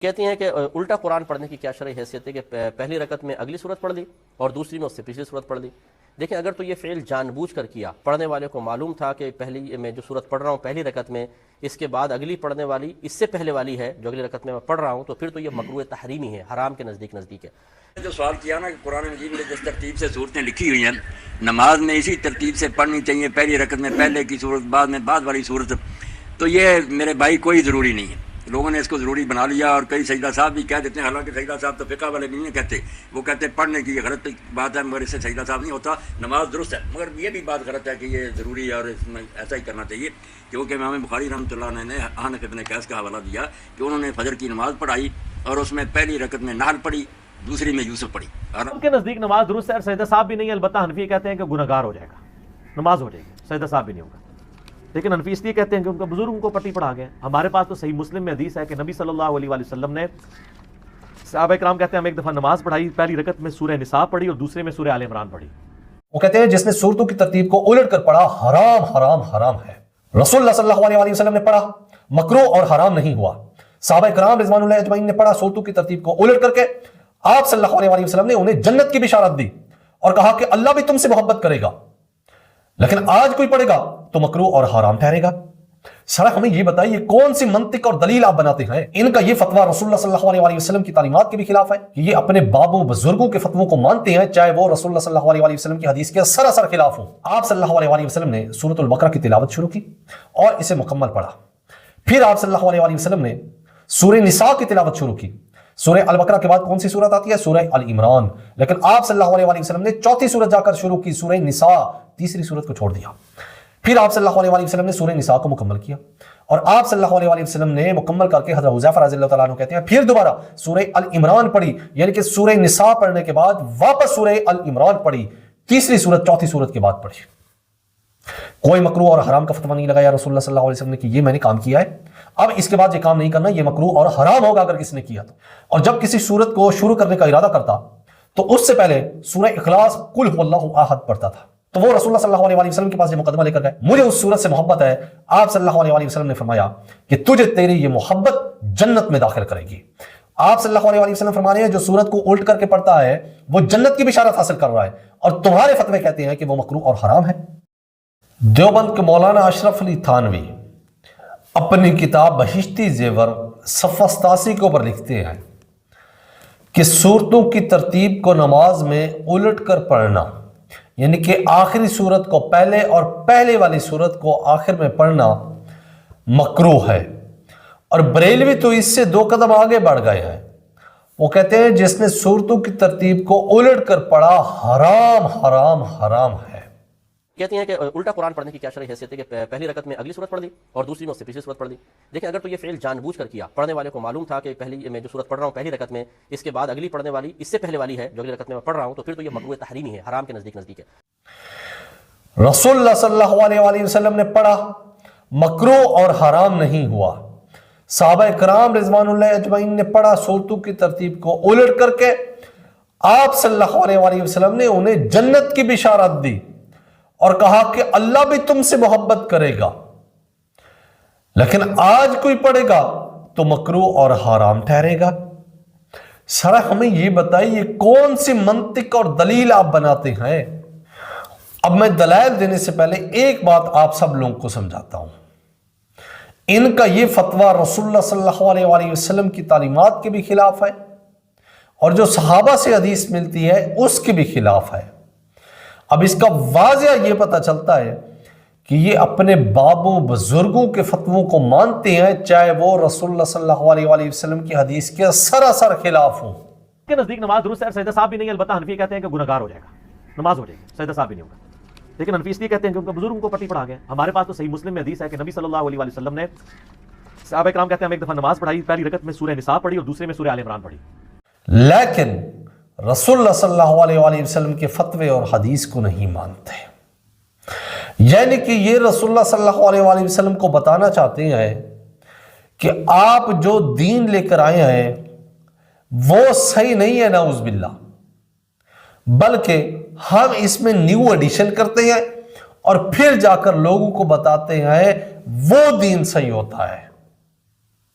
کہتی ہیں کہ الٹا قرآن پڑھنے کی کیا شرعی حیثیت ہے کہ پہلی رکعت میں اگلی صورت پڑھ لی اور دوسری میں اس سے پچھلی صورت پڑھ لی؟ دیکھیں، اگر تو یہ فعل جان بوجھ کر کیا، پڑھنے والے کو معلوم تھا کہ پہلی میں جو صورت پڑھ رہا ہوں پہلی رکعت میں، اس کے بعد اگلی پڑھنے والی اس سے پہلے والی ہے جو اگلی رکعت میں پڑھ رہا ہوں، تو پھر تو یہ مکروہ تحریمی ہے، حرام کے نزدیک ہے۔ جو سوال کیا نا کہ قرآن مجید میں جس ترتیب سے صورتیں لکھی ہوئی ہیں نماز میں اسی ترتیب سے پڑھنی چاہیے، پہلی رکعت میں پہلے کی صورت، بعد میں بعد والی صورت، تو یہ میرے بھائی کوئی ضروری نہیں ہے۔ لوگوں نے اس کو ضروری بنا لیا، اور کئی سجدہ صاحب بھی کہہ دیتے ہیں، حالانکہ سجدہ صاحب تو فقہ والے نہیں کہتے، وہ کہتے ہیں پڑھنے کی یہ غلط بات ہے، مگر اس سے سجدہ صاحب نہیں ہوتا، نماز درست ہے۔ مگر یہ بھی بات غلط ہے کہ یہ ضروری ہے اور اس میں ایسا ہی کرنا چاہیے، کیونکہ امام بخاری رحمۃ اللہ علیہ نے حنف ابن قیس کا حوالہ دیا کہ انہوں نے فجر کی نماز پڑھائی اور اس میں پہلی رکعت میں نحل پڑھی، دوسری میں یوسف پڑھی۔ ان کے نزدیک نماز درست ہے اور سجدہ صاحب بھی نہیں ہے، البتہ حنفی کہتے ہیں کہ گناہگار ہو جائے گا، نماز ہو جائے گی، سجدہ صاحب بھی نہیں ہوگا۔ لیکن حنفی اس لیے کہتے ہیں کہ ان کا بزرگ ان کو پٹی پڑھا گئے۔ ہمارے پاس تو صحیح مسلم میں حدیث ہے کہ نبی صلی اللہ علیہ وآلہ وسلم نے، صحابہ کرام کہتے ہیں ہم ایک دفعہ نماز پڑھائی، پہلی رکعت میں سورہ نساء پڑھی اور دوسرے میں سورہ آل عمران پڑھی۔ وہ کہتے ہیں جس نے صورتوں کی ترتیب کو الٹ کر پڑھا حرام حرام حرام ہے۔ رسول اللہ صلی اللہ علیہ وآلہ وسلم نے پڑھا، مکروہ اور حرام نہیں ہوا۔ صحابہ کرام رضوان اللہ اجمعین نے پڑھا صورتوں کی ترتیب کو الٹ کر کے، آپ صلی اللہ علیہ وآلہ وسلم نے انہیں جنت کی بشارت دی اور کہا کہ اللہ بھی تم سے محبت کرے گا۔ لیکن آج کوئی پڑھے گا تو مکروہ اور حرام ٹھہرے گا۔ سر ہمیں یہ بتائیے کون سی منطق اور دلیل آپ بناتے ہیں؟ ان کا یہ فتویٰ رسول اللہ صلی اللہ علیہ وآلہ وسلم کی تعلیمات کے بھی خلاف ہے کہ یہ اپنے بابوں بزرگوں کے فتووں کو مانتے ہیں، چاہے وہ رسول اللہ صلی اللہ علیہ وآلہ وسلم کی حدیث کے سراسر خلاف ہوں۔ آپ صلی اللہ علیہ وآلہ وسلم نے سورۃ البقرہ کی تلاوت شروع کی اور اسے مکمل پڑھا، پھر آپ صلی اللہ علیہ وآلہ وسلم نے سورہ نساء کی تلاوت شروع کی۔ سورہ البقرہ کے بعد کون سی سورت آتی ہے؟ سورہ ال عمران۔ لیکن آپ صلی اللہ علیہ وآلہ وسلم نے چوتھی سورت جا کر شروع کی، سورہ نساء، تیسری سورت کو چھوڑ دیا۔ پھر آپ صلی اللہ علیہ وآلہ وسلم نے سورہ نساء کو مکمل کیا، اور آپ صلی اللہ علیہ وآلہ وسلم نے مکمل کر کے حضرت حذیفہ رضی اللہ تعالیٰ عنہ کہتے ہیں پھر دوبارہ سورہ ال عمران پڑھی، یعنی کہ سورہ نساء پڑھنے کے بعد واپس سورہ ال عمران پڑھی، تیسری سورت چوتھی سورت کے بعد پڑھی۔ کوئی مکروہ اور حرام کا فتویٰ نہیں لگایا رسول اللہ صلی اللہ علیہ وسلم نے کہ یہ میں نے کام کیا ہے، اب اس کے بعد یہ کام نہیں کرنا، یہ مکروہ اور حرام ہوگا اگر کسی نے کیا تو۔ اور جب کسی سورت کو شروع کرنے کا ارادہ کرتا تو اس سے پہلے سورہ اخلاص قل هو اللہ احد پڑھتا تھا، تو وہ رسول اللہ صلی اللہ علیہ وآلہ وسلم کے پاس یہ مقدمہ لے کر گئے، مجھے اس سورت سے محبت ہے۔ آپ صلی اللہ علیہ وآلہ وسلم نے فرمایا کہ تجھے تیری یہ محبت جنت میں داخل کرے گی۔ آپ صلی اللہ علیہ وآلہ وسلم فرما رہے ہیں جو سورت کو الٹ کر کے پڑھتا ہے وہ جنت کی بشارت حاصل کر رہا ہے، اور تمہارے فتوے کہتے ہیں کہ وہ مکروہ اور حرام ہے۔ دیوبند کے مولانا اشرف علی تھانوی اپنی کتاب بہشتی زیور صفحہ 87 کے اوپر لکھتے ہیں کہ صورتوں کی ترتیب کو نماز میں الٹ کر پڑھنا، یعنی کہ آخری صورت کو پہلے اور پہلے والی صورت کو آخر میں پڑھنا مکروہ ہے۔ اور بریلوی تو اس سے 2 قدم آگے بڑھ گئے ہیں، وہ کہتے ہیں جس نے صورتوں کی ترتیب کو الٹ کر پڑھا حرام حرام حرام ہے۔ کہتی ہیں کہ الٹا قرآن پڑھنے کی کیا شرعی حیثیت ہے کہ پہلی رکعت میں اگلی صورت پڑھ لی اور دوسری میں اس سے پچھلی صورت پڑھ لی؟ دیکھیں، اگر تو یہ فعل جان بوجھ کر کیا، پڑھنے والے کو معلوم تھا کہ پہلی میں جو صورت پڑھ رہا ہوں پہلی رکعت میں، اس کے بعد اگلی پڑھنے والی اس سے پہلے والی ہے جو اگلی رکعت میں پڑھ رہا ہوں، تو پھر تو یہ مکروہ تحریمی ہے، حرام کے نزدیک ہے۔ رسول اللہ صلی اللہ علیہ وآلہ وسلم نے پڑھا، مکروہ اور حرام نہیں ہوا۔ صحابہ کرام رضوان اللہ اجمعین نے پڑھا صورتوں کی ترتیب کو الٹ کر کے، آپ صلی اللہ علیہ وآلہ وسلم نے انہیں جنت کی بشارت دی اور کہا کہ اللہ بھی تم سے محبت کرے گا۔ لیکن آج کوئی پڑھے گا تو مکروہ اور حرام ٹھہرے گا۔ سر ہمیں یہ بتائیے کون سی منطق اور دلیل آپ بناتے ہیں؟ اب میں دلائل دینے سے پہلے ایک بات آپ سب لوگوں کو سمجھاتا ہوں۔ ان کا یہ فتویٰ رسول اللہ صلی اللہ علیہ وآلہ وسلم کی تعلیمات کے بھی خلاف ہے، اور جو صحابہ سے حدیث ملتی ہے اس کے بھی خلاف ہے۔ اب اس کا واضح یہ پتہ چلتا ہے کہ یہ اپنے بابوں بزرگوں کے فتووں کو مانتے ہیں، چاہے وہ رسول اللہ صلی اللہ علیہ وآلہ وسلم کی حدیث کے سراسر خلاف ہوں۔ کے نزدیک نماز درست ہے اور سجدہ صاحب بھی نہیں ہے، البتہ حنفی کہتے ہیں کہ گناہگار ہو جائے گا، نماز ہو جائے گی، سجدہ صاحب بھی نہیں ہوگا۔ لیکن حنفی اس لیے کہتے ہیں کہ ان کا بزرگ ان کو پٹی پڑھا گئے۔ ہمارے پاس تو صحیح مسلم میں حدیث ہے کہ نبی صلی اللہ علیہ وآلہ وسلم نے، صحابہ کرام کہتے ہیں ہم ایک دفعہ نماز پڑھائی، پہلی رکعت میں سورہ نساء پڑھی اور دوسرے میں سورہ آل عمران پڑھی۔ لیکن رسول اللہ صلی اللہ علیہ وآلہ وسلم کے فتوے اور حدیث کو نہیں مانتے، یعنی کہ یہ رسول اللہ صلی اللہ علیہ وآلہ وسلم کو بتانا چاہتے ہیں کہ آپ جو دین لے کر آئے ہیں وہ صحیح نہیں ہے، نعوذ باللہ، بلکہ ہم اس میں نیو ایڈیشن کرتے ہیں اور پھر جا کر لوگوں کو بتاتے ہیں وہ دین صحیح ہوتا ہے۔